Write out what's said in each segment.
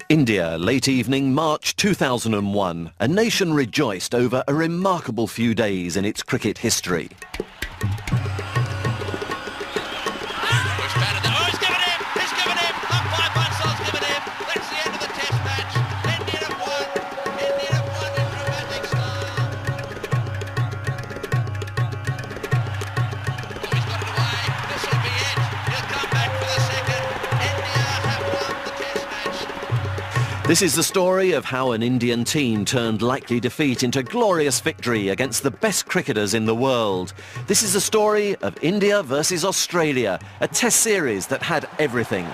India, late evening, March 2001. A nation rejoiced over a remarkable few days in its cricket history. This is the story of how an Indian team turned likely defeat into glorious victory against the best cricketers in the world. This is the story of India versus Australia, a test series that had everything.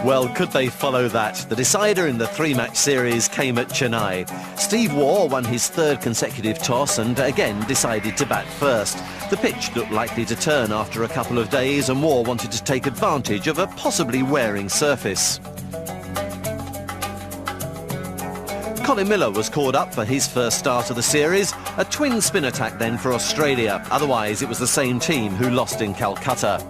Well, could they follow that? The decider in the three-match series came at Chennai. Steve Waugh won his third consecutive toss and again decided to bat first. The pitch looked likely to turn after a couple of days and Waugh wanted to take advantage of a possibly wearing surface. Colin Miller was called up for his first start of the series. A twin spin attack then for Australia. Otherwise, it was the same team who lost in Calcutta.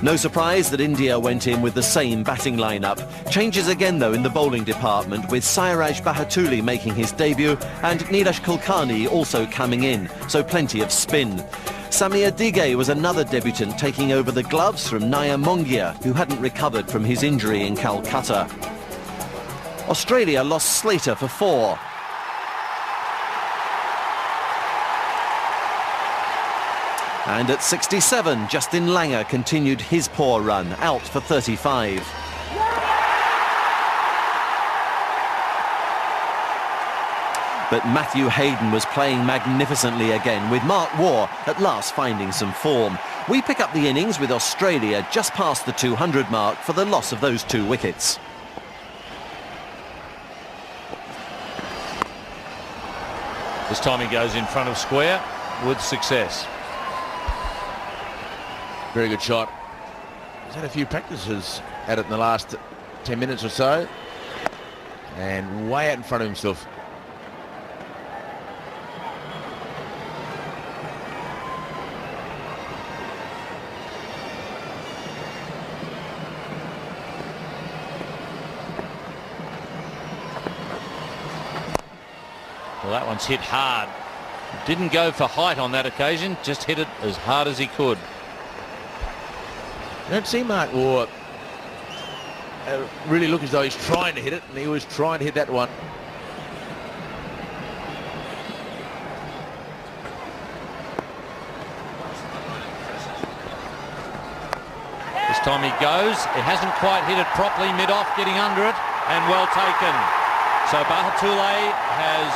No surprise that India went in with the same batting lineup. Changes again, though, in the bowling department, with Sairaj Bahatuli making his debut and Nilesh Kulkarni also coming in, so plenty of spin. Samir Dige was another debutant taking over the gloves from Naya Mongia, who hadn't recovered from his injury in Calcutta. Australia lost Slater for 4. And at 67, Justin Langer continued his poor run, out for 35. But Matthew Hayden was playing magnificently again, with Mark Waugh at last finding some form. We pick up the innings with Australia just past the 200 mark for the loss of those 2 wickets. This time he goes in front of square with success. Very good shot. He's had a few practices at it in the last 10 minutes or so. And way out in front of himself. Well, that one's hit hard. Didn't go for height on that occasion, just hit it as hard as he could. You don't see Mark Waugh really look as though he's trying to hit it, and he was trying to hit that one. This time he goes. It hasn't quite hit it properly, mid-off, getting under it, and well taken. So Bahatuli has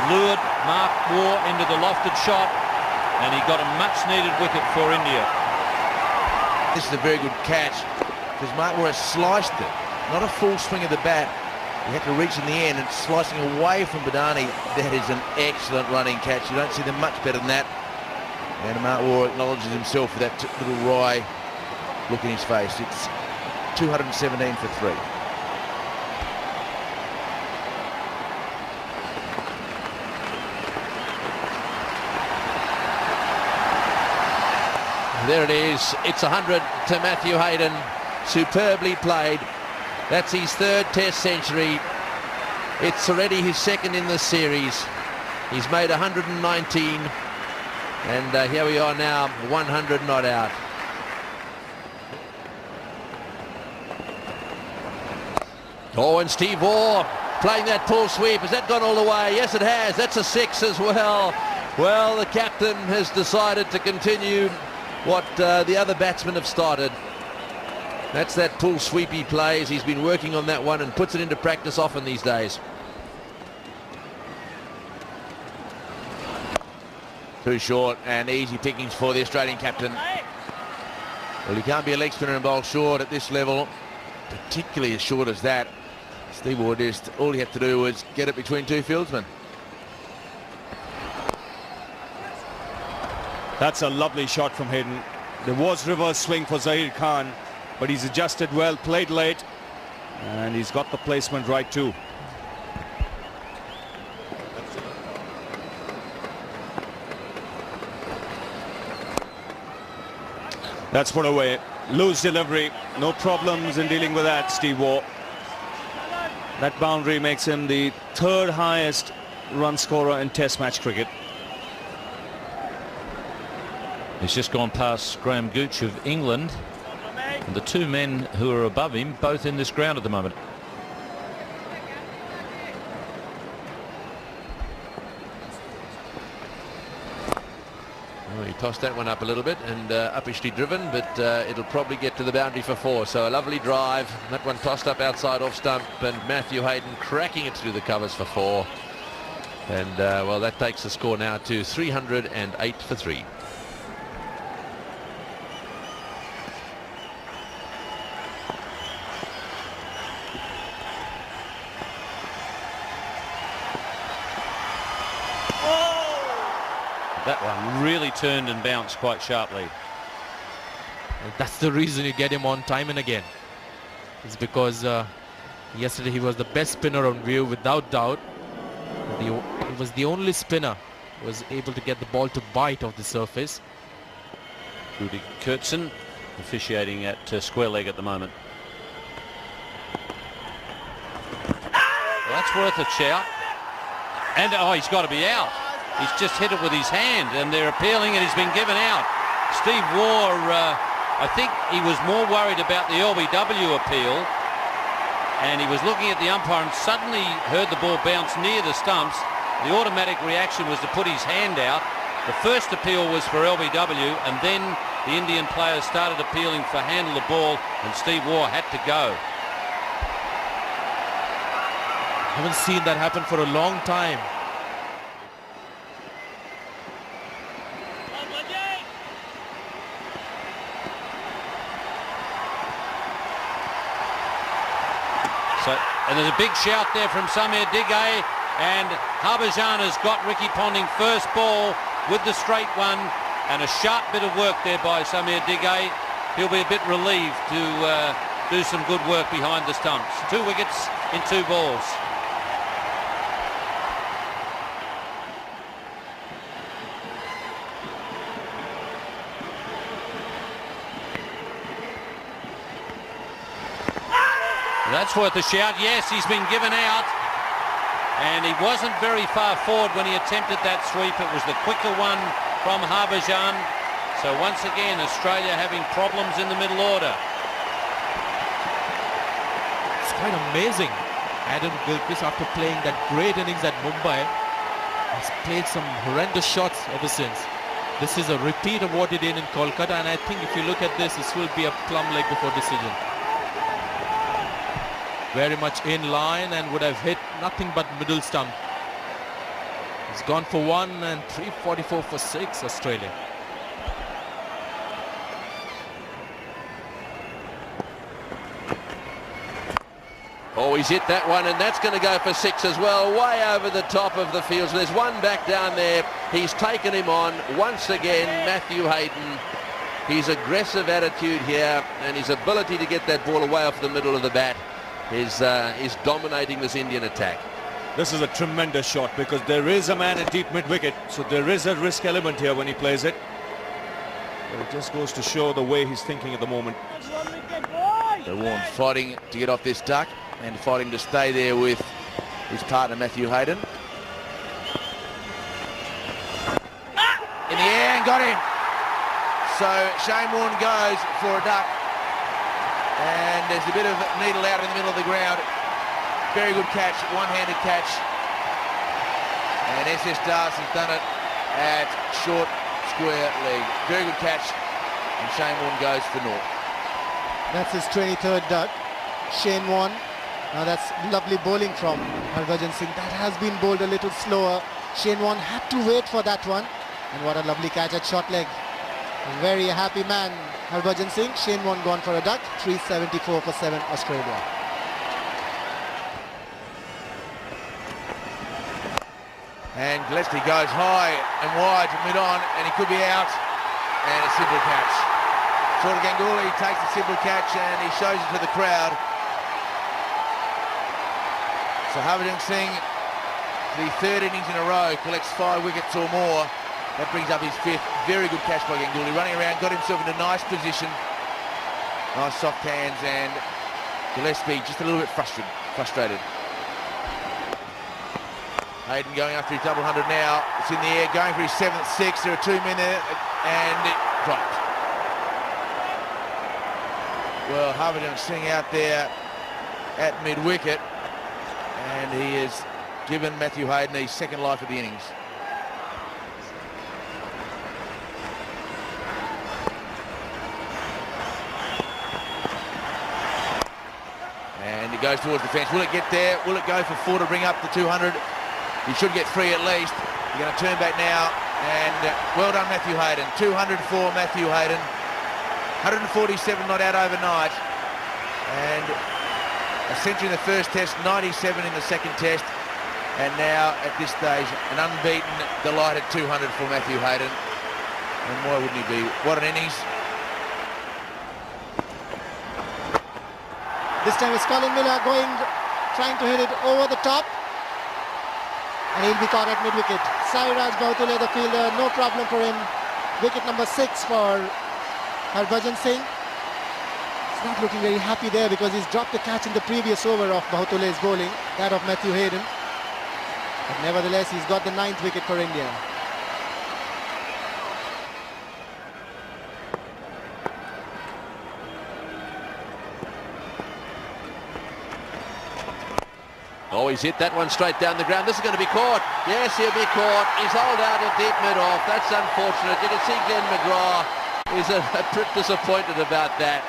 lured Mark Waugh into the lofted shot, and he got a much-needed wicket for India. This is a very good catch because Mark Waugh has sliced it. Not a full swing of the bat. He had to reach in the end and slicing away from Badani. That is an excellent running catch. You don't see them much better than that. And Mark Waugh acknowledges himself for that little wry look in his face. It's 217 for 3. There it is. It's 100 to Matthew Hayden. Superbly played. That's his third Test century. It's already his second in the series. He's made 119. And here we are now, 100 not out. Oh, and Steve Waugh playing that pull sweep. Has that gone all the way? Yes, it has. That's a 6 as well. Well, the captain has decided to continue what the other batsmen have started. That's that pull sweep he plays. He's been working on that one and puts it into practice often these days. Too short and easy pickings for the Australian captain. Well, he can't be a leg spinner and bowl short at this level, particularly as short as that. Steve Waugh, just all he had to do was get it between two fieldsmen. That's a lovely shot from Hayden. There was reverse swing for Zahir Khan, but he's adjusted well, played late, and he's got the placement right too. That's put away. Loose delivery. No problems in dealing with that, Steve Waugh. That boundary makes him the third highest run scorer in Test match cricket. He's just gone past Graham Gooch of England. And the two men who are above him, both in this ground at the moment. Well, he tossed that one up a little bit and uppishly driven, but it'll probably get to the boundary for 4. So a lovely drive. That one tossed up outside off stump, and Matthew Hayden cracking it through the covers for 4. And well, that takes the score now to 308 for 3. That one really turned and bounced quite sharply. And that's the reason you get him on time and again. It's because yesterday he was the best spinner on view without doubt. He was the only spinner who was able to get the ball to bite off the surface. Rudy Kurtzen officiating at square leg at the moment. Well, that's worth a shout. And oh, he's got to be out. He's just hit it with his hand, and they're appealing, and he's been given out. Steve Waugh, I think he was more worried about the LBW appeal, and he was looking at the umpire and suddenly heard the ball bounce near the stumps. The automatic reaction was to put his hand out. The first appeal was for LBW, and then the Indian players started appealing for handle the ball, and Steve Waugh had to go. I haven't seen that happen for a long time. And there's a big shout there from Samir Digay, and Harbhajan has got Ricky Ponting first ball with the straight one, and a sharp bit of work there by Samir Digay. He'll be a bit relieved to do some good work behind the stumps. 2 wickets in 2 balls. That's worth a shout. Yes, he's been given out, and he wasn't very far forward when he attempted that sweep. It was the quicker one from Harbhajan. So once again, Australia having problems in the middle order. It's quite amazing. Adam Gilchrist, after playing that great innings at Mumbai, has played some horrendous shots ever since. This is a repeat of what he did in Kolkata, and I think if you look at this will be a plum leg before decision. Very much in line and would have hit nothing but middle stump. He's gone for 1 and 344 for 6, Australia. Oh, he's hit that one, and that's going to go for 6 as well, way over the top of the field. So there's one back down there. He's taken him on once again, Matthew Hayden. His aggressive attitude here and his ability to get that ball away off the middle of the bat is dominating this Indian attack. This is a tremendous shot because there is a man at deep mid-wicket, so there is a risk element here when he plays it. But it just goes to show the way he's thinking at the moment. So Warren fighting to get off this duck and fighting to stay there with his partner Matthew Hayden. In the air and got him. So Shane Warne goes for a duck. And there's a bit of needle out in the middle of the ground. Very good catch, one-handed catch. And SS Darcy has done it at short square leg. Very good catch. And Shane Warne goes for naught. That's his 23rd duck. Shane Warne. Now that's lovely bowling from Harbhajan Singh. That has been bowled a little slower. Shane Warne had to wait for that one. And what a lovely catch at short leg. A very happy man, Harbhajan Singh. Shane Warne gone for a duck. 374 for 7 Australia. And Gillespie goes high and wide to mid-on, and he could be out. And a simple catch. Sort of Ganguly takes the simple catch and he shows it to the crowd. So Harbhajan Singh, the third innings in a row, collects 5 wickets or more. That brings up his 5th. Very good catch by Ganguly. Running around, got himself in a nice position. Nice soft hands, and Gillespie just a little bit frustrated. Hayden going after his double 100 now. It's in the air, going for his 7th 6. There are 2 men there, and it dropped. Well, Harbhajan Singh out there at mid-wicket, and he has given Matthew Hayden his 2nd life of the innings. And it goes towards the fence. Will it get there? Will it go for 4 to bring up the 200? He should get 3 at least. You're going to turn back now, and well done, Matthew Hayden. 200 for Matthew Hayden. 147 not out overnight, and a century in the first test, 97 in the second test, and now at this stage an unbeaten, delighted 200 for Matthew Hayden. And why wouldn't he be? What an innings. This time it's Colin Miller trying to hit it over the top. And he'll be caught at mid-wicket. Sairaj Bahutule, the fielder, no problem for him. Wicket number 6 for Harbhajan Singh. He's not looking very happy there because he's dropped the catch in the previous over of Bahutule's bowling, that of Matthew Hayden. But nevertheless, he's got the 9th wicket for India. Oh, he's hit that one straight down the ground. This is going to be caught. Yes, he'll be caught. He's hauled out a deep mid-off. That's unfortunate. You can see Glenn McGrath is a bit disappointed about that.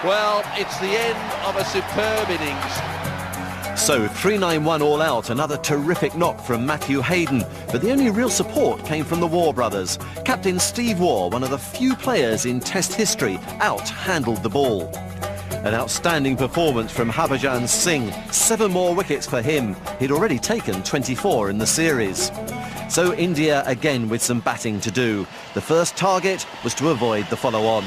Well, it's the end of a superb innings. So 391 all out, another terrific knock from Matthew Hayden. But the only real support came from the Waugh brothers. Captain Steve Waugh, one of the few players in Test history, out-handled the ball. An outstanding performance from Harbhajan Singh. 7 more wickets for him. He'd already taken 24 in the series. So India again with some batting to do. The first target was to avoid the follow-on.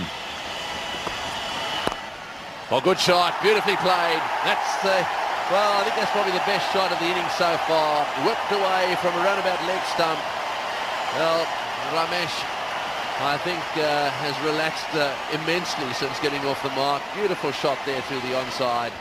Well, good shot. Beautifully played. Well, I think that's probably the best shot of the innings so far. Whipped away from a roundabout leg stump. Well, Ramesh, I think, has relaxed immensely since getting off the mark. Beautiful shot there through the onside.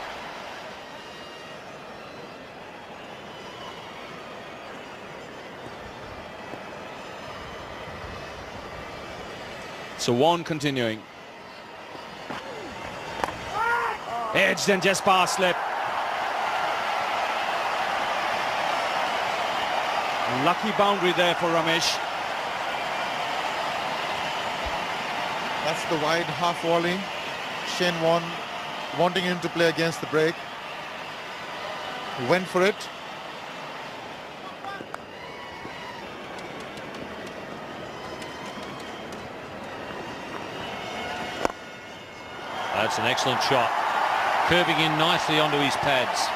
So Warne continuing. Edged and just past slip. Lucky boundary there for Ramesh. That's the wide half volley. Shane Warne wanting him to play against the break. He went for it. That's an excellent shot. Curving in nicely onto his pads.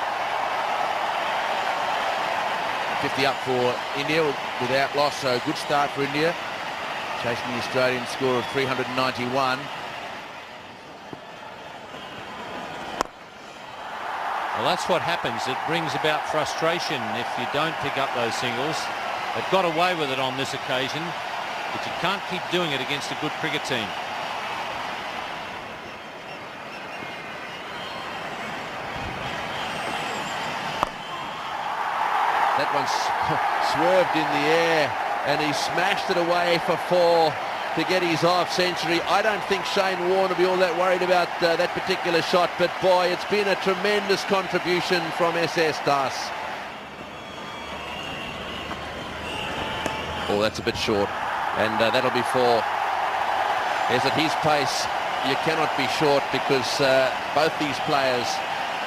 50 up for India without loss, so good start for India. Chasing the Australian score of 391. Well, that's what happens. It brings about frustration if you don't pick up those singles. They've got away with it on this occasion. but you can't keep doing it against a good cricket team. That one swerved in the air and he smashed it away for 4 to get his half century. I don't think Shane Warne will be all that worried about that particular shot, but boy, it's been a tremendous contribution from SS Das. Oh, that's a bit short, and that'll be 4. Yes, at his pace, you cannot be short because both these players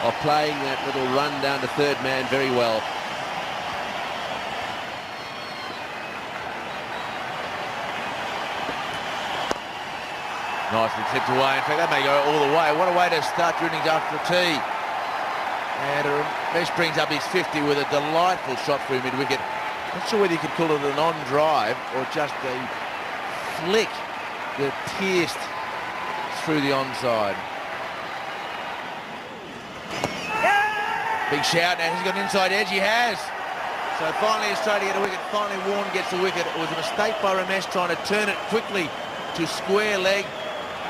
are playing that little run down to third man very well. Nicely tipped away. In fact, that may go all the way. What a way to start your innings after a tee. And Ramesh brings up his 50 with a delightful shot through mid-wicket. Not sure whether you could call it an on-drive or just a flick that pierced through the onside. Big shout. Now he's got an inside edge. He has. So finally Australia get a wicket. Finally Warne gets a wicket. It was a mistake by Ramesh trying to turn it quickly to square leg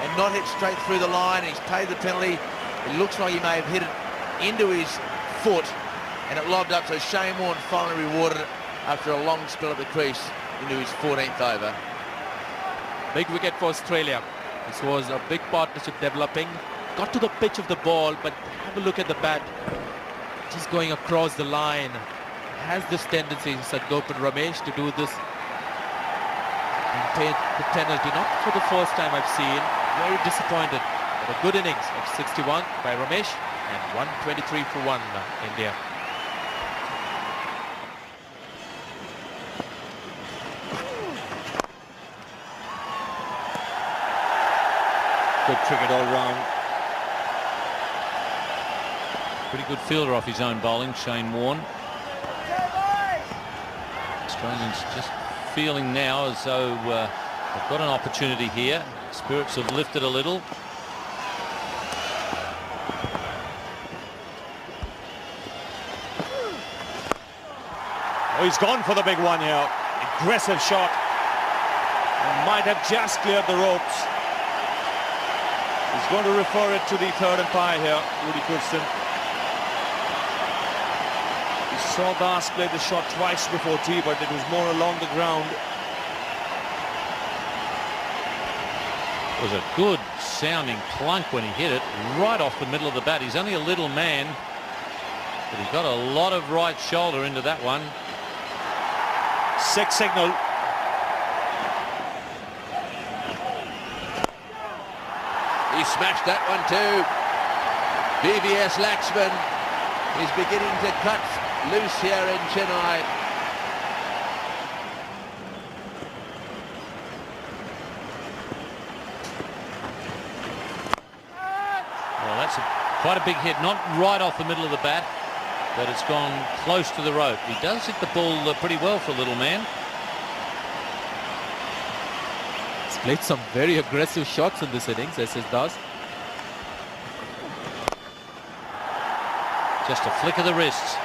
and not hit straight through the line. He's paid the penalty. It looks like he may have hit it into his foot and it lobbed up, so Shane Warne finally rewarded it after a long spell at the crease into his 14th over. Big wicket for Australia. This was a big partnership developing. Got to the pitch of the ball, but have a look at the bat. Just going across the line. Has this tendency, said Gopal Ramesh, to do this and pay the penalty. Not for the first time I've seen. Very disappointed. But a good innings of 61 by Ramesh and 123 for 1 India. Good cricket all round. Pretty good fielder off his own bowling, Shane Warne. Australians just feeling now as though they've got an opportunity here. Spirits have lifted a little. Oh, he's gone for the big one here. Aggressive shot. And might have just cleared the ropes. He's going to refer it to the third umpire here, Rudy Kurston. We saw Das play the shot twice before tea, but it was more along the ground. It was a good sounding plunk when he hit it right off the middle of the bat. He's only a little man, but he got a lot of right shoulder into that one. 6 signal. He smashed that one too. VVS Laxman is beginning to cut loose here in Chennai. Well, that's quite a big hit. Not right off the middle of the bat, but it's gone close to the rope. He does hit the ball pretty well for a little man. He's played some very aggressive shots in this innings, SS Das. Just a flick of the wrists.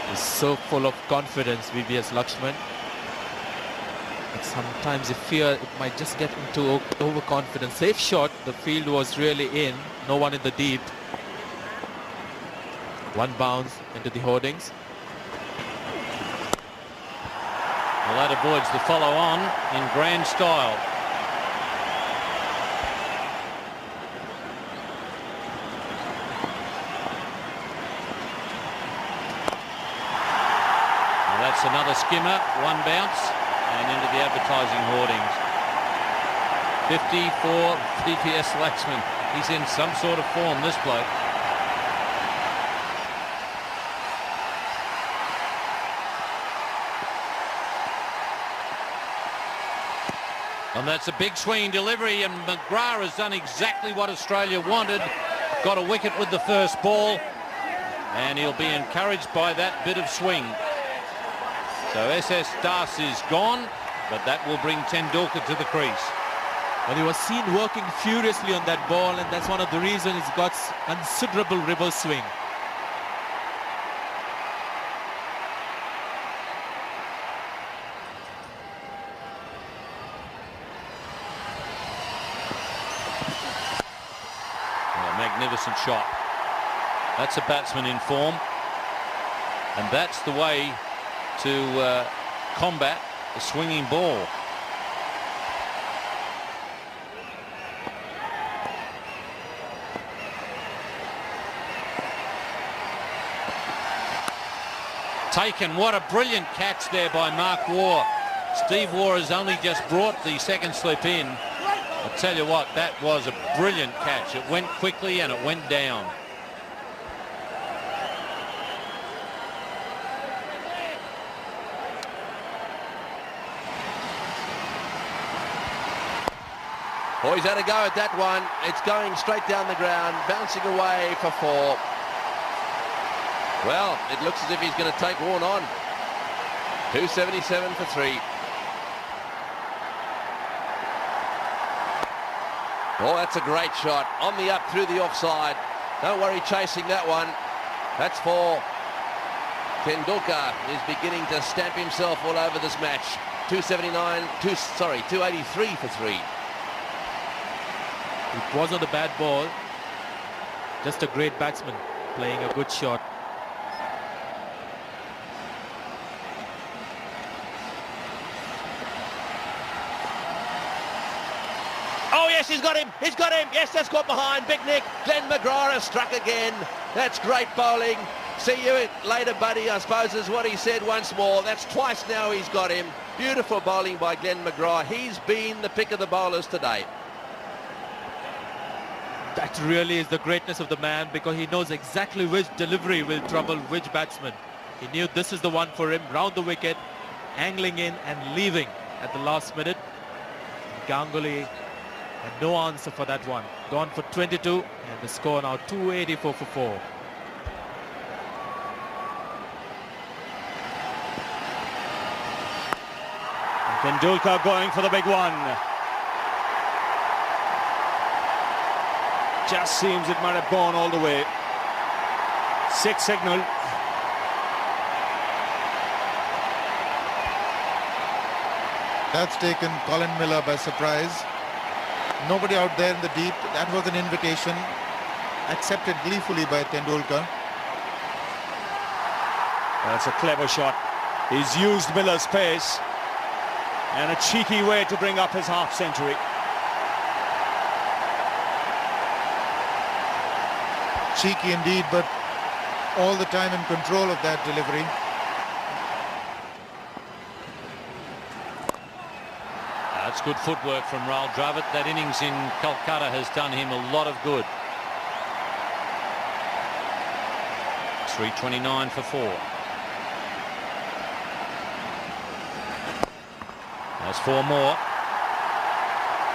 He's so full of confidence, VVS Lakshman. But sometimes you fear it might just get into overconfidence. Safe shot. The field was really in. No one in the deep. One bounce into the hoardings. Well, that avoids the follow-on in grand style. Well, that's another skimmer, one bounce, and into the advertising hoardings. 50 for VVS Laxman. He's in some sort of form, this bloke. And that's a big swinging delivery, and McGrath has done exactly what Australia wanted. Got a wicket with the first ball, and he'll be encouraged by that bit of swing. So SS Das is gone, but that will bring Tendulkar to the crease. Well, he was seen working furiously on that ball, and that's one of the reasons he's got considerable reverse swing. magnificent shot. That's a batsman in form, and that's the way to combat a swinging ball. Taken. What a brilliant catch there by Mark Waugh. Steve Waugh has only just brought the second slip in. I tell you what, that was a brilliant catch. It went quickly and it went down. Oh, he's had a go at that one. It's going straight down the ground, bouncing away for 4. Well, it looks as if he's going to take Warne on. 277 for 3. Oh, that's a great shot. On the up through the offside. Don't worry chasing that one. That's 4. Tendulkar is beginning to stamp himself all over this match. 283 for 3. It wasn't a bad ball. Just a great batsman playing a good shot. Oh, yes, he's got him. He's got him. Yes, that's got behind. Big Nick. Glenn McGrath has struck again. That's great bowling. See you later, buddy, I suppose is what he said once more. That's twice now he's got him. Beautiful bowling by Glenn McGrath. He's been the pick of the bowlers today. That really is the greatness of the man, because he knows exactly which delivery will trouble which batsman. He knew this is the one for him, round the wicket, angling in and leaving at the last minute. Ganguly had no answer for that one. Gone for 22, and the score now 284 for 4. Tendulkar going for the big one. Just seems it might have gone all the way. 6 signal. That's taken Colin Miller by surprise. Nobody out there in the deep. That was an invitation accepted gleefully by Tendulkar. That's a clever shot. He's used Miller's pace and a cheeky way to bring up his half century. Cheeky indeed, but all the time in control of that delivery. That's good footwork from Rahul Dravid. That innings in Kolkata has done him a lot of good. 329 for 4. That's 4 more.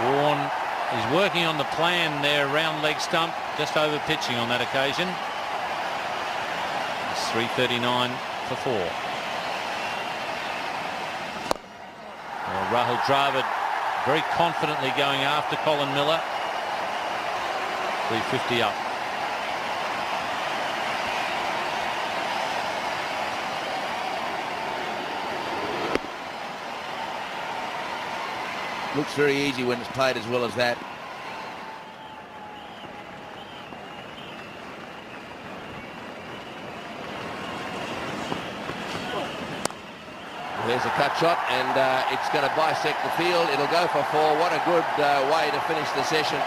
Warne is working on the plan there, round leg stump, just over pitching on that occasion. It's 339 for 4. Well, Rahul Dravid very confidently going after Colin Miller. 350 up. Looks very easy when it's played as well as that. There's a cut shot, and it's going to bisect the field. It'll go for 4. What a good way to finish the session.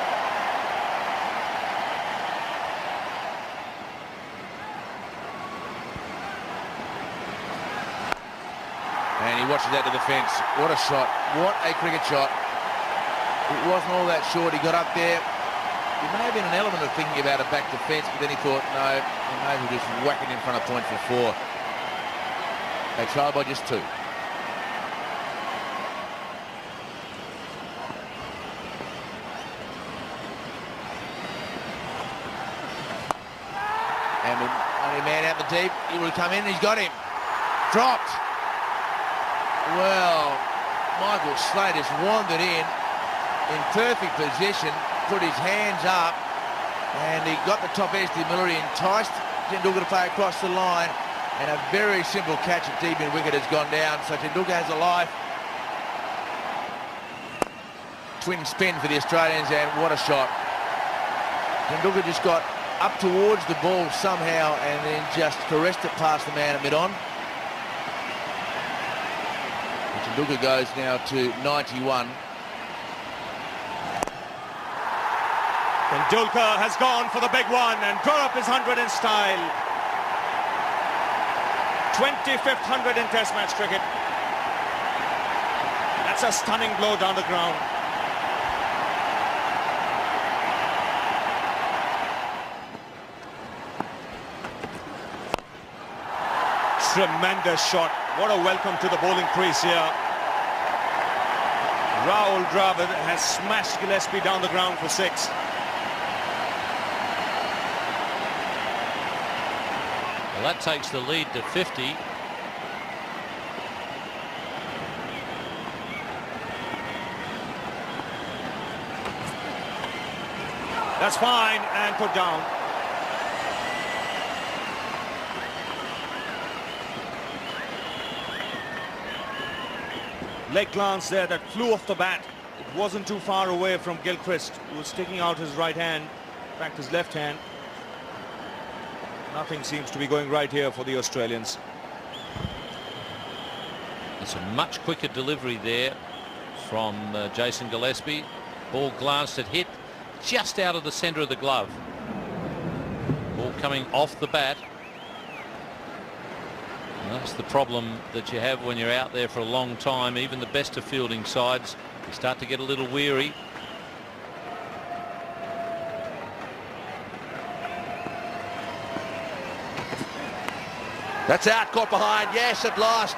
And he watches that to the fence. What a shot. What a cricket shot. It wasn't all that short. He got up there. There may have been an element of thinking about a back to fence, but then he thought, no, he may as well just whack it in front of point for 4. They trailed by just 2. And with only a man out the deep, he will come in, and he's got him. Dropped. Well, Michael Slade has wandered in perfect position, put his hands up, and he got the top edge to Miller. He enticed Tendulkar to play across the line, and a very simple catch at deep in wicket has gone down. So Tendulkar has a life. Twin spin for the Australians, and what a shot. Tendulkar just got up towards the ball somehow and then just caressed it past the man at mid-on. Tendulkar goes now to 91. Tendulkar has gone for the big one and brought up his 100 in style. 25th 100 in Test match cricket. That's a stunning blow down the ground. Tremendous shot. What a welcome to the bowling crease here. Rahul Dravid has smashed Gillespie down the ground for 6. Well, that takes the lead to 50. That's fine and put down. Leg glance there that flew off the bat. It wasn't too far away from Gilchrist, who was sticking out his right hand, in fact his left hand. Nothing seems to be going right here for the Australians. It's a much quicker delivery there from Jason Gillespie. Ball glanced at hit just out of the centre of the glove. Ball coming off the bat. And that's the problem that you have when you're out there for a long time. Even the best of fielding sides, you start to get a little weary. That's out, caught behind, yes, at last.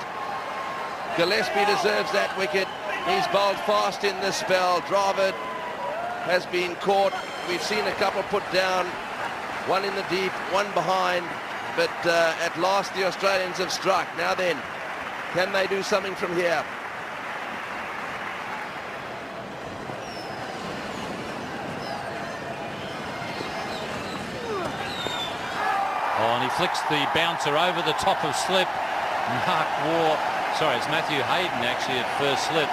Gillespie deserves that wicket. He's bowled fast in this spell. Dravid has been caught. We've seen a couple put down, one in the deep, one behind, but at last the Australians have struck. Now then, can they do something from here? Oh, and he flicks the bouncer over the top of slip. It's Matthew Hayden actually at first slip.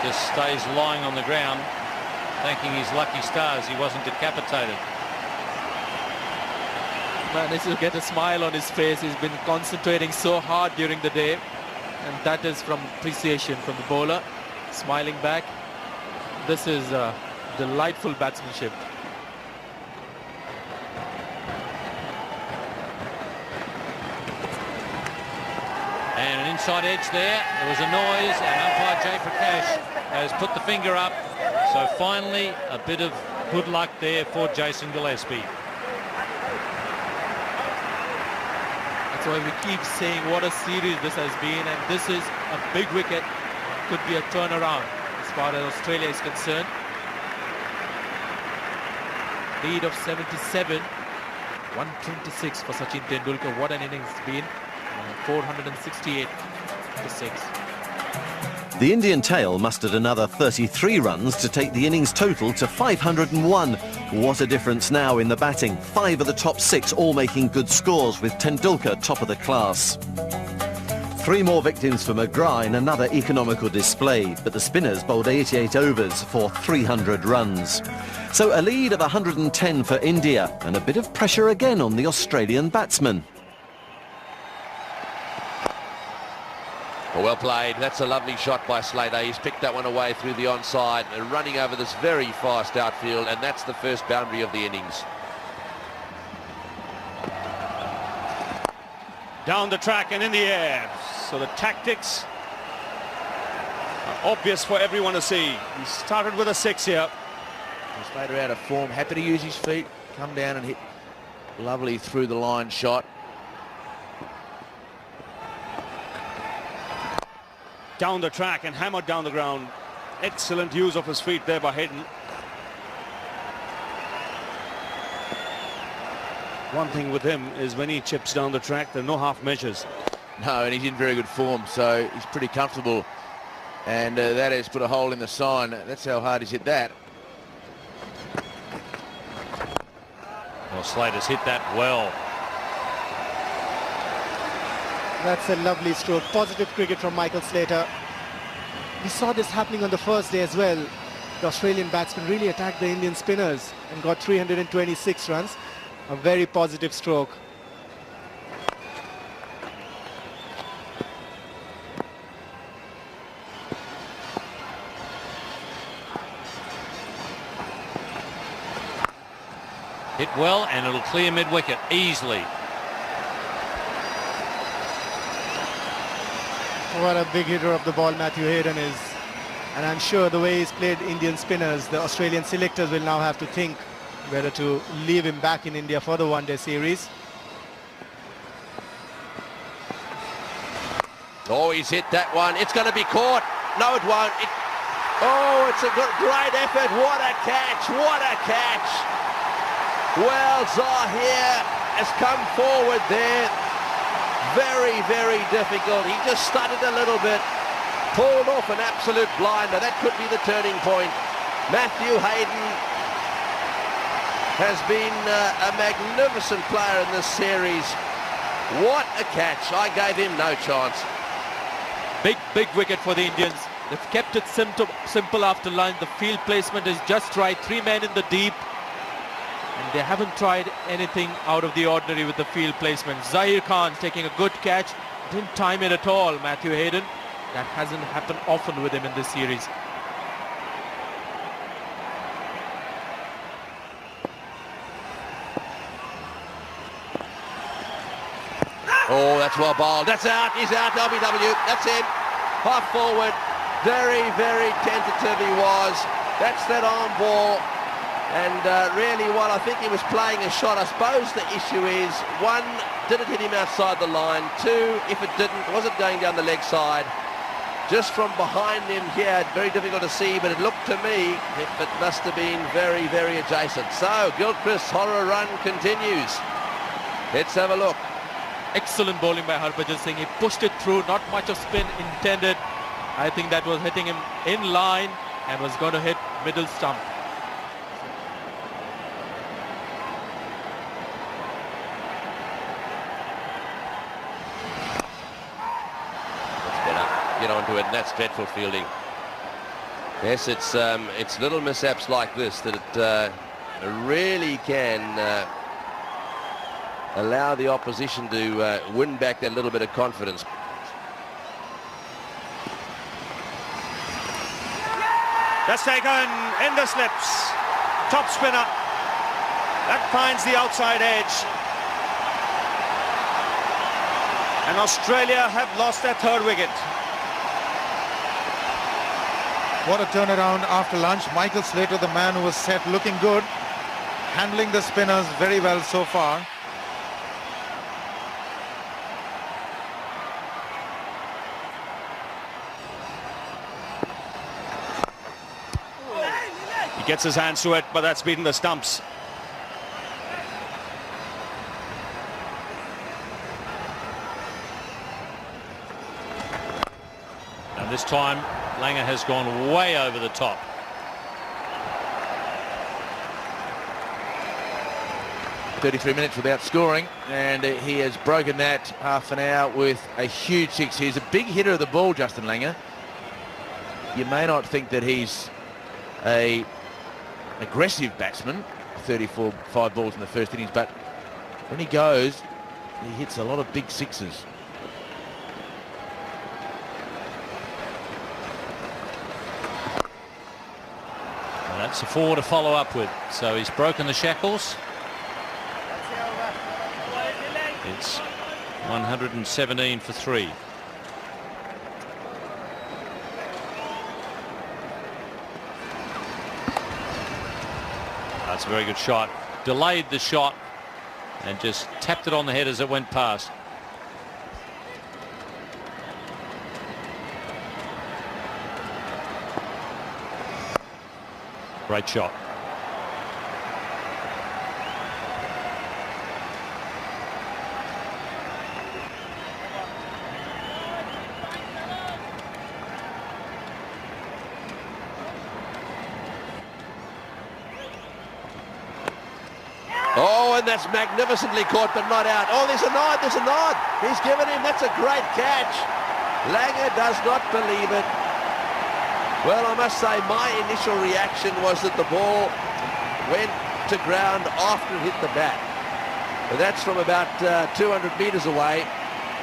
Just stays lying on the ground, thanking his lucky stars he wasn't decapitated. Managed to get a smile on his face. He's been concentrating so hard during the day, and that is from appreciation from the bowler, smiling back. This is delightful batsmanship. And an inside edge there. There was a noise, and umpire Jay Prakash has put the finger up. So finally, a bit of good luck there for Jason Gillespie. That's why we keep saying what a series this has been, and this is a big wicket. Could be a turnaround as far as Australia is concerned. Lead of 77, 126 for Sachin Tendulkar. What an innings it's been. 468 to 6. The Indian tail mustered another 33 runs to take the innings total to 501. What a difference now in the batting. 5 of the top 6 all making good scores, with Tendulkar top of the class. 3 more victims for McGrath in another economical display, but the spinners bowled 88 overs for 300 runs. So a lead of 110 for India, and a bit of pressure again on the Australian batsmen. Well played. That's a lovely shot by Slater. He's picked that one away through the onside, running over this very fast outfield, and that's the first boundary of the innings. Down the track and in the air. So the tactics are obvious for everyone to see. He started with a 6 here. Slater out of form, happy to use his feet, come down and hit lovely through the line shot. Down the track and hammered down the ground. Excellent use of his feet there by Hayden. One thing with him is when he chips down the track, there are no half measures. No, and he's in very good form, so he's pretty comfortable. And that has put a hole in the sign. That's how hard he's hit that. Well, Slater's hit that well. That's a lovely stroke. Positive cricket from Michael Slater. We saw this happening on the first day as well. the Australian batsmen really attacked the Indian spinners and got 326 runs. A very positive stroke. Hit well, and it'll clear mid-wicket easily. What a big hitter of the ball Matthew Hayden is. And I'm sure the way he's played Indian spinners, the Australian selectors will now have to think whether to leave him back in India for the one-day series. Oh, he's hit that one. It's going to be caught. No, it won't. Oh, it's a great effort. What a catch. What a catch. Well, Zahir has come forward there. Very, very difficult. He just stuttered a little bit. Pulled off an absolute blinder. That could be the turning point. Matthew Hayden has been a magnificent player in this series. What a catch. I gave him no chance. Big wicket for the Indians. They've kept it simple after line. The field placement is just right. 3 men in the deep. And they haven't tried anything out of the ordinary with the field placement. Zahir Khan taking a good catch. Didn't time it at all, Matthew Hayden. That hasn't happened often with him in this series. Oh, that's well bowled. That's out. He's out. LBW. That's him. Half forward. Very, very tentative he was. That's that arm ball. And really, while I think he was playing a shot, I suppose the issue is, 1, did it hit him outside the line? 2, if it didn't, was it going down the leg side? Just from behind him here, very difficult to see, but it looked to me it must have been very, very adjacent. So Gilchrist's horror run continues. Let's have a look. Excellent bowling by Harbhajan Singh. He pushed it through, not much of spin intended. I think that was hitting him in line and was going to hit middle stump. Get onto it, and that's dreadful fielding. Yes, it's little mishaps like this that it really can allow the opposition to win back that little bit of confidence. That's taken in the slips. Top spinner. That finds the outside edge. And Australia have lost their 3rd wicket. What a turnaround after lunch. Michael Slater, the man who was set, looking good, handling the spinners very well so far. He gets his hands to it, but that's beaten the stumps. And this time Langer has gone way over the top. "33 minutes without scoring, and he has broken that half an hour with a huge 6. He's a big hitter of the ball, Justin Langer. You may not think that he's a aggressive batsman, 5 balls in the first innings, but when he goes, he hits a lot of big 6s. That's a 4 to follow up with. So he's broken the shackles. It's 117 for 3. That's a very good shot. Delayed the shot and just tapped it on the head as it went past. Great shot. Oh, and that's magnificently caught, but not out. Oh, there's a nod, there's a nod. He's given him, that's a great catch. Langer does not believe it. Well, I must say my initial reaction was that the ball went to ground after it hit the bat. But that's from about 200 metres away.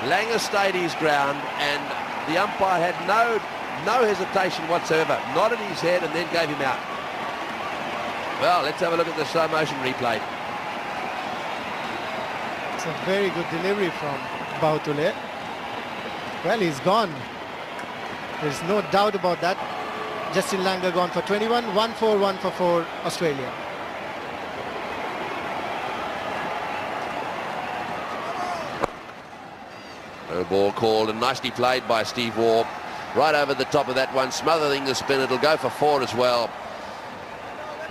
Langer stayed his ground, and the umpire had no hesitation whatsoever. Nodded his head and then gave him out. Well, let's have a look at the slow motion replay. It's a very good delivery from Bahutule. Well, he's gone. There's no doubt about that. Justin Langer gone for 21, 1 for 1 for 4, Australia. No ball called, and nicely played by Steve Waugh. Right over the top of that one, smothering the spin. It'll go for 4 as well.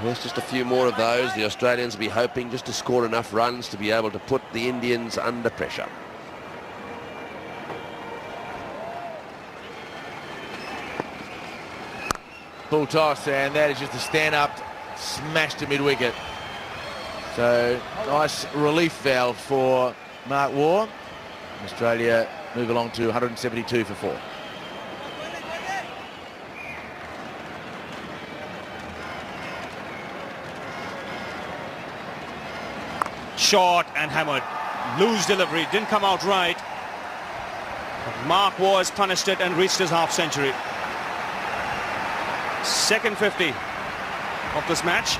There's just a few more of those. The Australians will be hoping just to score enough runs to be able to put the Indians under pressure. Full toss, and that is just a stand-up smash to mid-wicket. So, nice relief valve for Mark Waugh. Australia move along to 172 for 4. Short and hammered. Loose delivery, didn't come out right. But Mark Waugh has punished it and reached his half century. Second 50 of this match.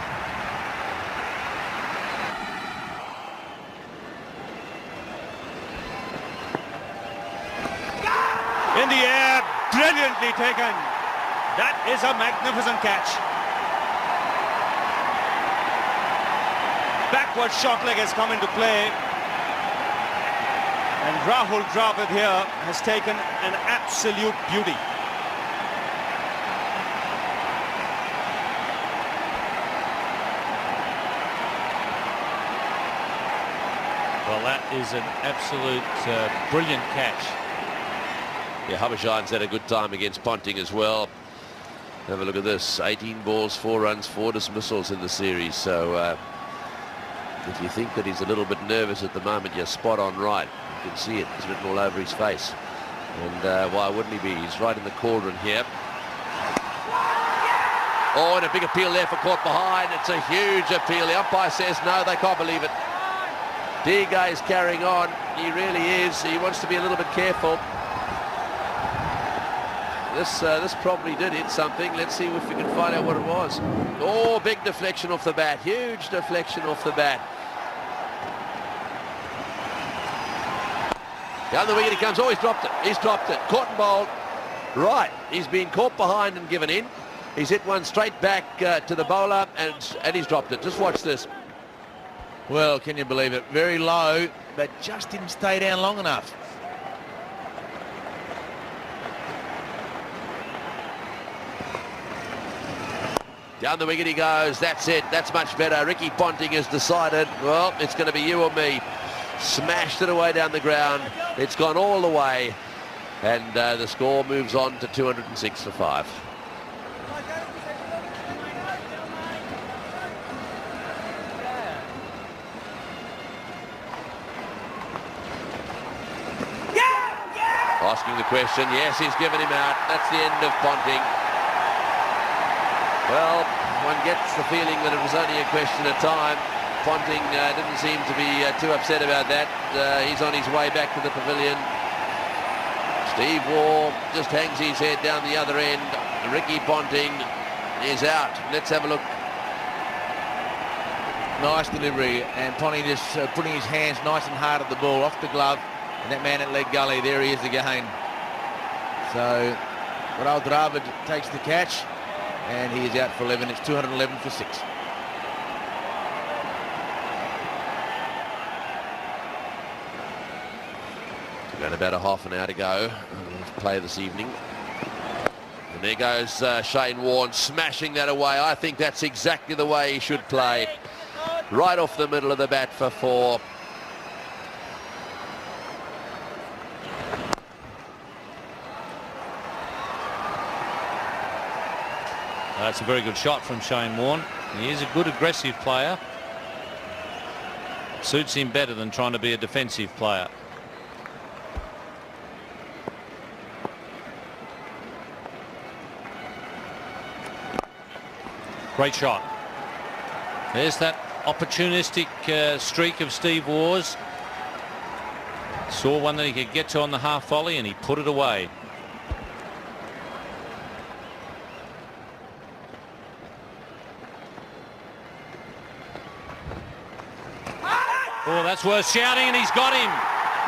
In the air, brilliantly taken. That is a magnificent catch. Backward short leg has come into play. And Rahul Dravid here has taken an absolute beauty. Well, that is an absolute brilliant catch. Yeah, Habashine's had a good time against Ponting as well. Have a look at this. 18 balls, 4 runs, 4 dismissals in the series. So if you think that he's a little bit nervous at the moment, you're spot on right. You can see it. It's written all over his face. And why wouldn't he be? He's right in the cauldron here. Oh, and a big appeal there for caught behind. It's a huge appeal. The umpire says no, they can't believe it. Diga is carrying on. He really is. He wants to be a little bit careful. This probably did hit something. Let's see if we can find out what it was. Oh, big deflection off the bat. Huge deflection off the bat. Down the wicket he comes. Oh, he's dropped it. He's dropped it. Caught and bowled. Right. He's been caught behind and given in. He's hit one straight back to the bowler, and he's dropped it. Just watch this. Well, can you believe it? Very low, but just didn't stay down long enough. Down the wicket he goes. That's it. That's much better. Ricky Ponting has decided, well, it's going to be you or me. Smashed it away down the ground. It's gone all the way. And the score moves on to 206 for 5. Asking the question. Yes, he's given him out. That's the end of Ponting. Well, one gets the feeling that it was only a question of time. Ponting didn't seem to be too upset about that. He's on his way back to the pavilion. Steve Waugh just hangs his head down the other end. Ricky Ponting is out. Let's have a look. Nice delivery, and Ponting just putting his hands nice and hard at the ball, off the glove. And that man at leg gully, there he is again. So Rahul Dravid takes the catch, and he is out for 11. It's 211 for 6. Got about a half an hour to go to play this evening. And there goes Shane Warne smashing that away. I think that's exactly the way he should play. Right off the middle of the bat for 4. That's a very good shot from Shane Warne. He is a good aggressive player. Suits him better than trying to be a defensive player. Great shot. There's that opportunistic streak of Steve Waugh's. Saw one that he could get to on the half volley and he put it away. Oh, that's worth shouting, and he's got him.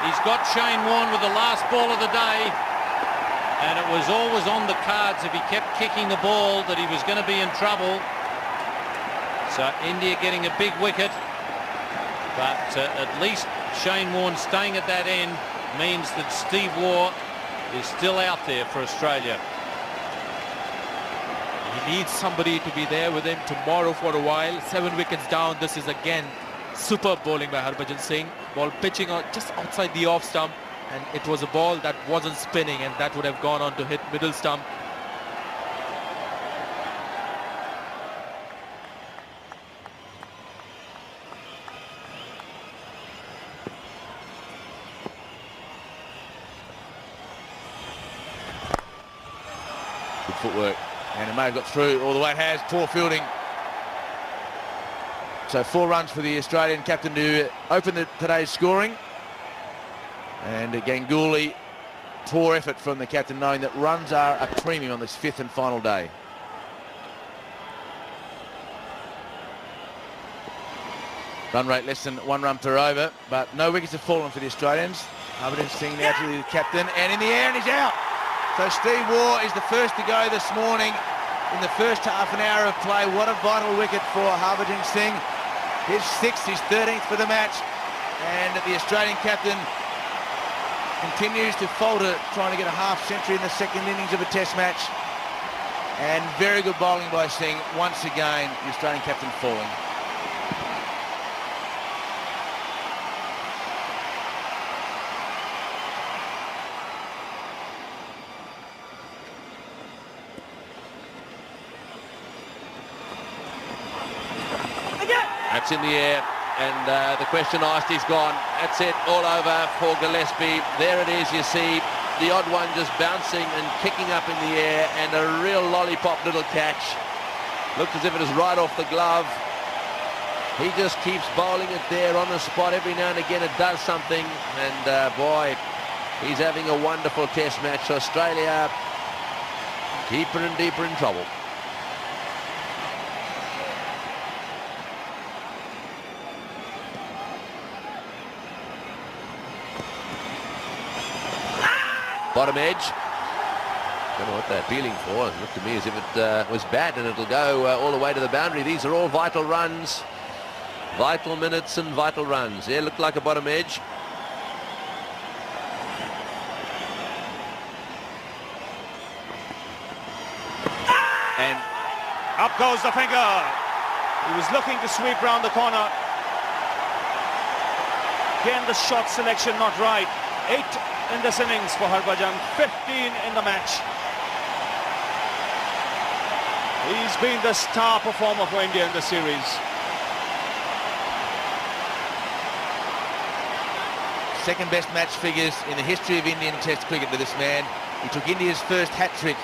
He's got Shane Warne with the last ball of the day. And it was always on the cards if he kept kicking the ball that he was going to be in trouble. So India getting a big wicket. But at least Shane Warne staying at that end means that Steve Waugh is still out there for Australia. He needs somebody to be there with him tomorrow for a while. 7 wickets down. This is again superb bowling by Harbhajan Singh. Ball pitching out just outside the off stump, and it was a ball that wasn't spinning, and that would have gone on to hit middle stump. Good footwork, and it may have got through all the way. It has. Poor fielding. So 4 runs for the Australian captain to open today's scoring. And Ganguly, poor effort from the captain, knowing that runs are a premium on this 5th and final day. Run rate less than 1 run per over, but no wickets have fallen for the Australians. Harbhajan Singh now to the captain, and in the air, and he's out. So Steve Waugh is the first to go this morning in the first half an hour of play. What a vital wicket for Harbhajan Singh. His 6th, his 13th for the match, and the Australian captain continues to falter, trying to get a half century in the second innings of a test match. And very good bowling by Singh. Once again, the Australian captain falling. That's in the air, and the question asked is gone. That's it, all over for Gillespie. There it is, you see the odd one just bouncing and kicking up in the air, and a real lollipop little catch. Looked as if it was right off the glove. He just keeps bowling it there on the spot. Every now and again it does something, and boy, he's having a wonderful test match. Australia deeper and deeper in trouble. Bottom edge. Don't know what they're appealing for. It looked to me as if it was bad, and it'll go all the way to the boundary. These are all vital runs, vital minutes and vital runs. Yeah, looked like a bottom edge. And up goes the finger. He was looking to sweep round the corner. Again, the shot selection not right. 8 in this innings for Harbhajan, 15 in the match. He's been the star performer for India in the series. Second best match figures in the history of Indian Test cricket to this man. He took India's first hat-trick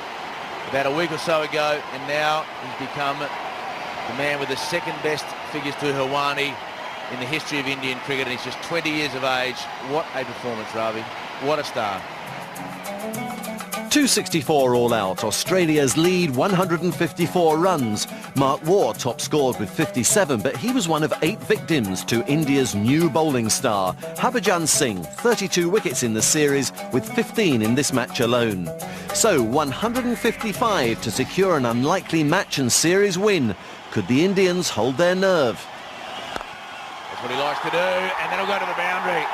about a week or so ago, and now he's become the man with the second best figures to Hawani in the history of Indian cricket, and he's just 20 years of age. What a performance, Ravi. What a star. 264 all out. Australia's lead 154 runs. Mark Waugh top scored with 57, but he was one of 8 victims to India's new bowling star, Harbhajan Singh. 32 wickets in the series with 15 in this match alone. So 155 to secure an unlikely match and series win. Could the Indians hold their nerve? That's what he likes to do, and then he'll go to the boundary.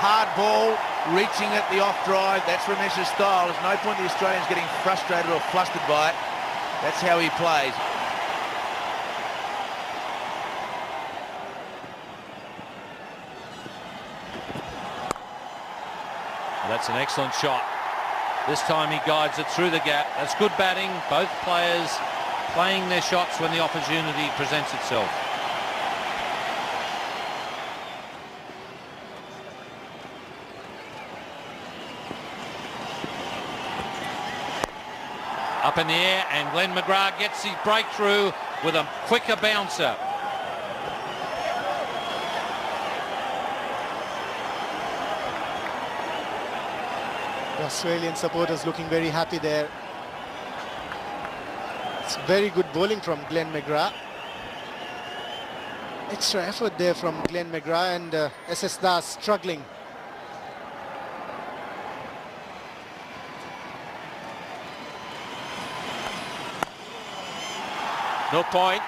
Hard ball, reaching at the off drive. That's Ramesh's style. There's no point the Australians getting frustrated or flustered by it. That's how he plays. That's an excellent shot. This time he guides it through the gap. That's good batting. Both players playing their shots when the opportunity presents itself. Up in the air, and Glenn McGrath gets his breakthrough with a quicker bouncer. The Australian supporters looking very happy there. It's very good bowling from Glenn McGrath. Extra effort there from Glenn McGrath, and SS Das struggling. No point.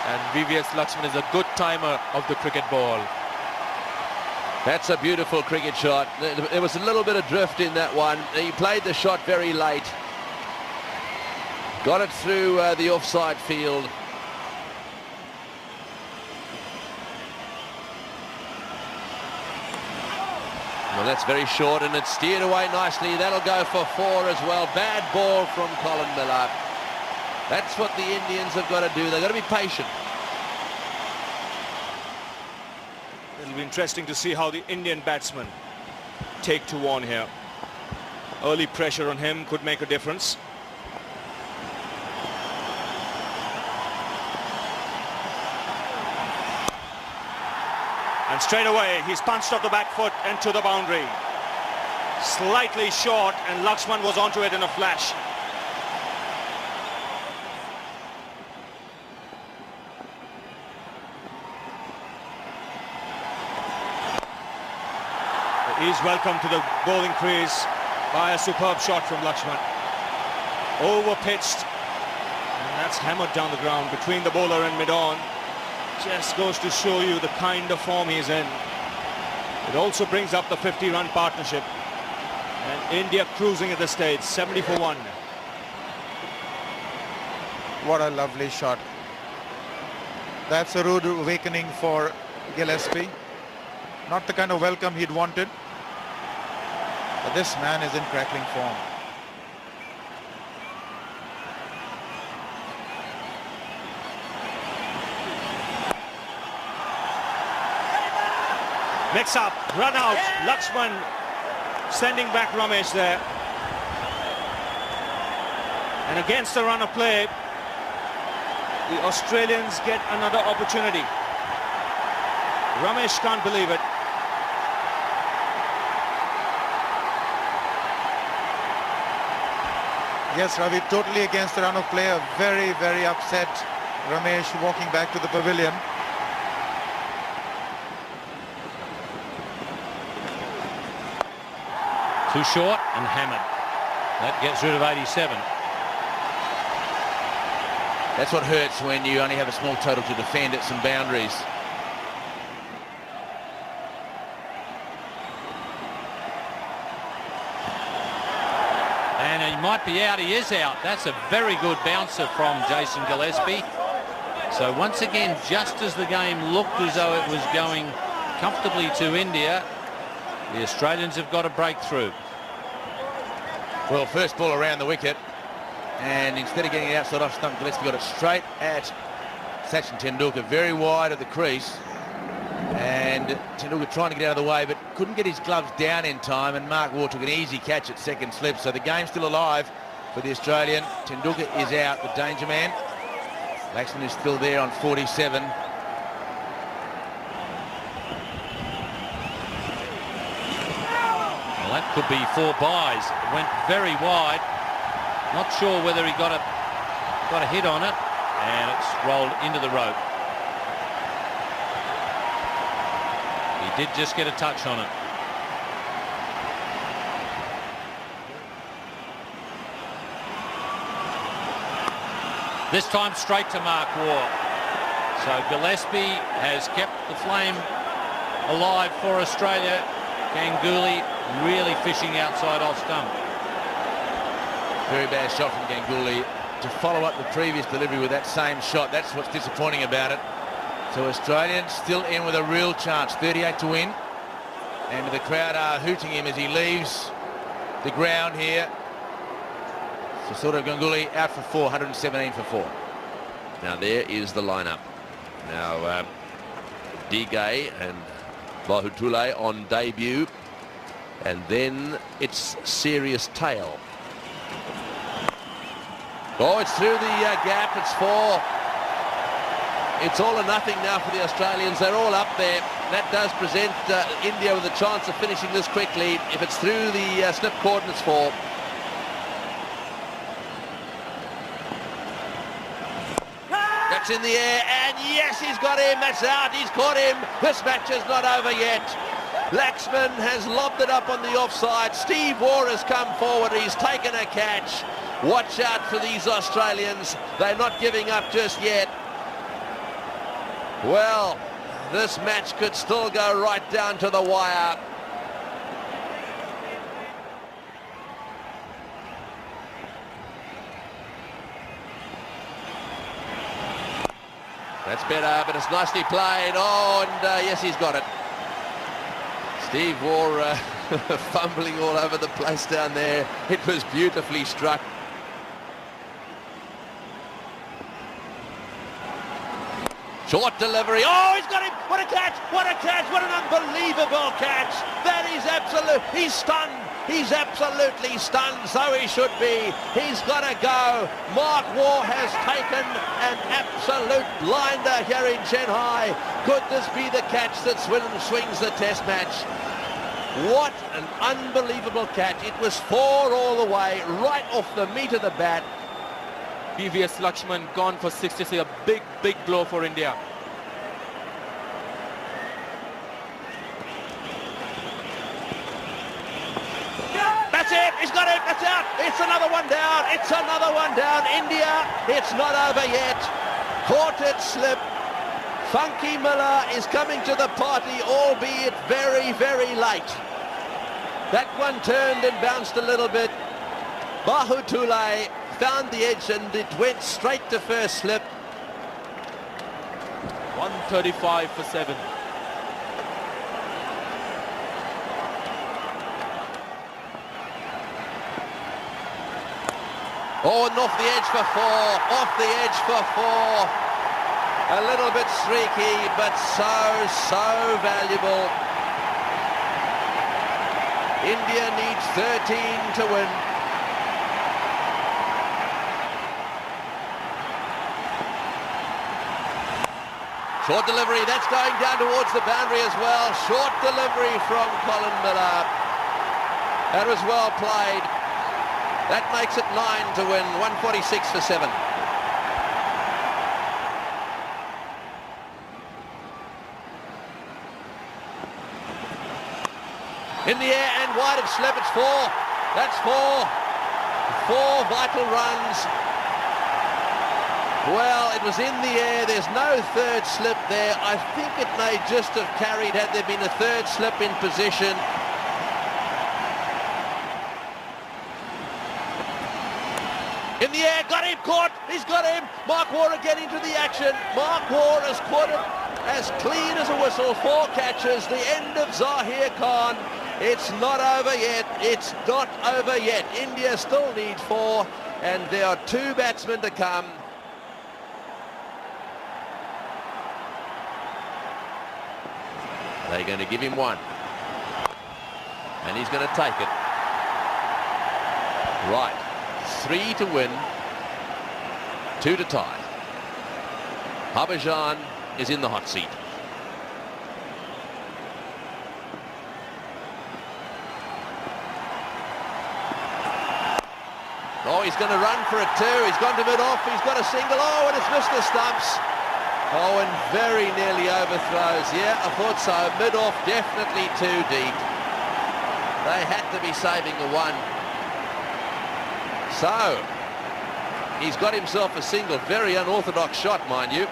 And VVS Lakshman is a good timer of the cricket ball. That's a beautiful cricket shot. There was a little bit of drift in that one. He played the shot very late. Got it through the offside field. Well, that's very short, and it's steered away nicely. That'll go for 4 as well. Bad ball from Colin Miller. That's what the Indians have got to do. They've got to be patient. It'll be interesting to see how the Indian batsmen take to one here. Early pressure on him could make a difference. And straight away he's punched off the back foot and to the boundary. Slightly short, and Lakshman was onto it in a flash. He's welcome to the bowling crease by a superb shot from Lakshman. Over-pitched, and that's hammered down the ground between the bowler and mid-on. Just goes to show you the kind of form he's in. It also brings up the 50-run partnership. And India cruising at the stage, 70 for 1. What a lovely shot. That's a rude awakening for Gillespie. Not the kind of welcome he'd wanted. But this man is in crackling form. Mix up, run out, Lakshman sending back Ramesh there. And against the run of play, the Australians get another opportunity. Ramesh can't believe it. Yes, Ravi, totally against the run of play. A very, very upset Ramesh walking back to the pavilion. Too short and hammered. That gets rid of 87. That's what hurts when you only have a small total to defend at some boundaries. And he might be out. He is out. That's a very good bouncer from Jason Gillespie. So once again, just as the game looked as though it was going comfortably to India, the Australians have got a breakthrough. Well, first ball around the wicket, and instead of getting it outside off stump, Gillespie got it straight at Sachin Tendulkar, very wide of the crease. And Tendulkar trying to get out of the way, but couldn't get his gloves down in time, and Mark Waugh took an easy catch at second slip. So the game's still alive for the Australian. Tendulkar is out, the danger man. Laxman is still there on 47. Well, that could be 4 byes. It went very wide. Not sure whether he got a hit on it, and it's rolled into the rope. He did just get a touch on it. This time straight to Mark Waugh. So Gillespie has kept the flame alive for Australia. Ganguly really fishing outside off stump. Very bad shot from Ganguly to follow up the previous delivery with that same shot. That's what's disappointing about it. So Australians still in with a real chance, 38 to win. And the crowd are hooting him as he leaves the ground here. So sort of Ganguly out for 4, 117 for 4. Now there is the lineup. Now Digay and Bahutule on debut, and then it's Serious Tail. Oh, it's through the gap. It's 4. It's all or nothing now for the Australians. They're all up there. That does present India with a chance of finishing this quickly. If it's through the slip cord, it's 4. That's in the air, and yes, he's got him. That's out. He's caught him. This match is not over yet. Laxman has lobbed it up on the offside. Steve Waugh has come forward. He's taken a catch. Watch out for these Australians. They're not giving up just yet. Well, this match could still go right down to the wire. That's better, but it's nicely played. Oh, and yes, he's got it. Steve Waugh fumbling all over the place down there. It was beautifully struck. Short delivery. Oh, he's got him. What a catch. What a catch. What an unbelievable catch. That is absolute. He's stunned. He's absolutely stunned. So he should be. He's got to go. Mark Waugh has taken an absolute blinder here in Chennai. Could this be the catch that swings the test match? What an unbelievable catch. It was 4 all the way, right off the meat of the bat. PVS Lakshman gone for 60. A big blow for India. That's it. He's got it. That's out. It's another one down. It's another one down. India, it's not over yet. Caught it slip. Funky Miller is coming to the party, albeit very, very late. That one turned and bounced a little bit. Bahutule found the edge and it went straight to first slip. 135 for 7. Oh, and off the edge for 4. Off the edge for 4. A little bit streaky, but so valuable. India needs 13 to win. Short delivery, that's going down towards the boundary as well. Short delivery from Colin Miller. That was well played. That makes it 9 to win, 146 for 7. In the air and wide of slip, it's 4. That's 4. 4 vital runs. Well, it was in the air. There's no third slip there. I think it may just have carried had there been a third slip in position. In the air, got him, caught. He's got him. Mark Waugh getting into the action. Mark Waugh has caught it as clean as a whistle. 4 catches. The end of Zahir Khan. It's not over yet. It's not over yet. India still need 4, and there are 2 batsmen to come. They're going to give him 1. And he's going to take it. Right. 3 to win. 2 to tie. Harbhajan is in the hot seat. Oh, he's going to run for it too. He's gone to mid-off. He's got a single. Oh, and it's missed the stumps. Oh, and very nearly overthrows. Yeah, I thought so. Mid-off, definitely too deep. They had to be saving the 1. So, he's got himself a single. Very unorthodox shot, mind you.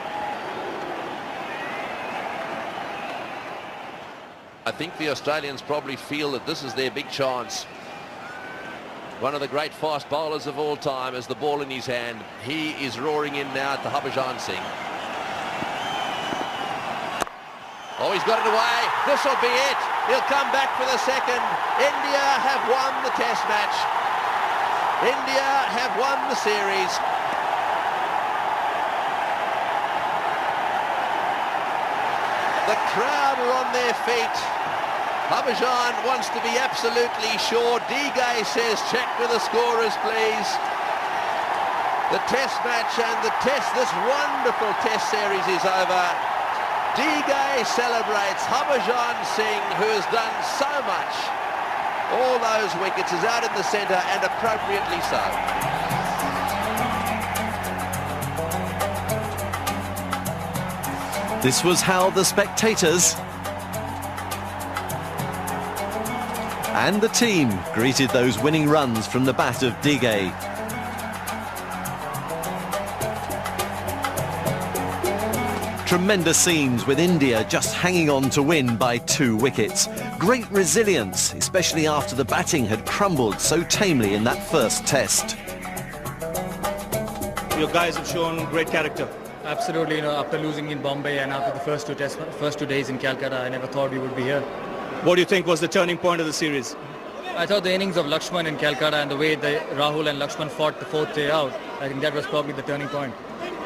I think the Australians probably feel that this is their big chance. One of the great fast bowlers of all time has the ball in his hand. He is roaring in now to Harbhajan Singh. Oh, he's got it away. This will be it. He'll come back for the second. India have won the test match. India have won the series. The crowd are on their feet. Harbhajan wants to be absolutely sure. D-Gay says check with the scorers, please. The test match and this wonderful test series is over. D-Gay celebrates. Harbhajan Singh, who has done so much, all those wickets, is out in the centre, and appropriately so. This was how the spectators and the team greeted those winning runs from the bat of D-Gay. Tremendous scenes with India just hanging on to win by 2 wickets. Great resilience, especially after the batting had crumbled so tamely in that first test. Your guys have shown great character. Absolutely, after losing in Bombay and after the first two days in Calcutta, I never thought we would be here. What do you think was the turning point of the series? I thought the innings of Lakshman in Calcutta and the way Rahul and Lakshman fought the 4th day out, I think that was probably the turning point.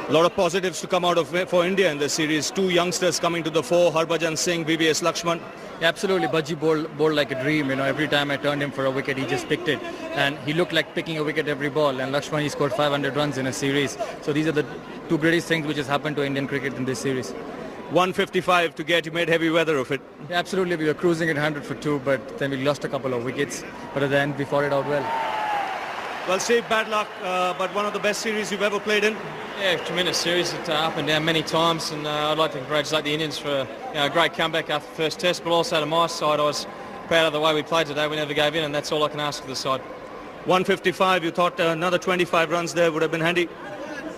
A lot of positives to come out of for India in this series. 2 youngsters coming to the fore, Harbhajan Singh, VVS Lakshman. Yeah, absolutely, Bajji bowled like a dream. Every time I turned him for a wicket, he just picked it. And he looked like picking a wicket every ball. And Lakshman, he scored 500 runs in a series. So these are the 2 greatest things which has happened to Indian cricket in this series. 155 to get, you made heavy weather of it. Yeah, absolutely, we were cruising at 100 for 2, but then we lost a couple of wickets. But at the end, we fought it out well. Well, Steve, bad luck, but one of the best series you've ever played in. Yeah, tremendous series. It's up and down many times, and I'd like to congratulate the Indians for a great comeback after the first test, but also to my side, I was proud of the way we played today. We never gave in, and that's all I can ask of the side. 155, you thought another 25 runs there would have been handy?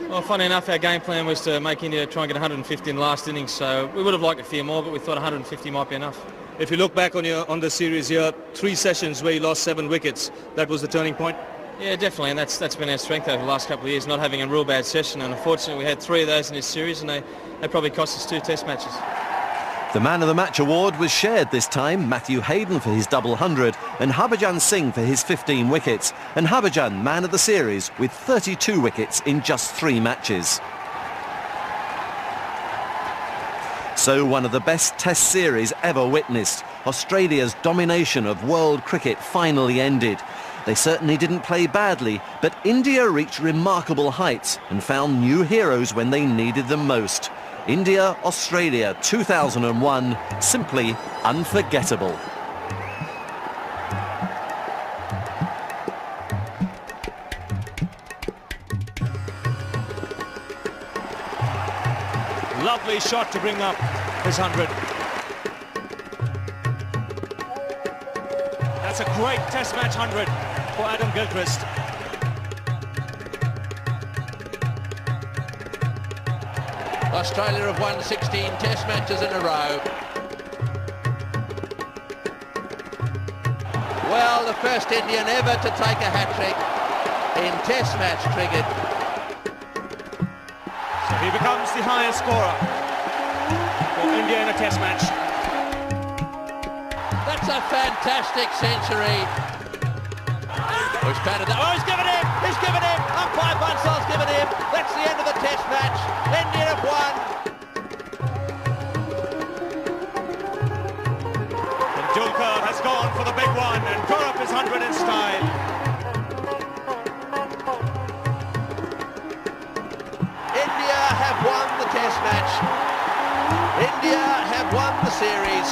Well, funny enough, our game plan was to make India try and get 150 in the last innings, so we would have liked a few more, but we thought 150 might be enough. If you look back on the series here, 3 sessions where you lost 7 wickets, that was the turning point? Yeah, definitely, and that's been our strength over the last couple of years, not having a real bad session, and unfortunately we had 3 of those in this series, and they probably cost us 2 test matches. The Man of the Match award was shared this time. Matthew Hayden for his double 100 and Harbhajan Singh for his 15 wickets. And Harbhajan, man of the series, with 32 wickets in just 3 matches. So one of the best test series ever witnessed. Australia's domination of world cricket finally ended. They certainly didn't play badly, but India reached remarkable heights and found new heroes when they needed them most. India, Australia 2001, simply unforgettable. Lovely shot to bring up his 100. That's a great test match 100 for Adam Gilchrist. Australia have won 16 test matches in a row. Well, the first Indian ever to take a hat-trick in test match cricket. So he becomes the highest scorer for India in a test match. That's a fantastic century. Oh, he's pounded that. Oh, he's given him! He's given him! Umpire Bansal's given him! That's the end of the test match. India have won. And Gavaskar has gone for the big one and tore up his 100 in style. India have won the test match. India have won the series.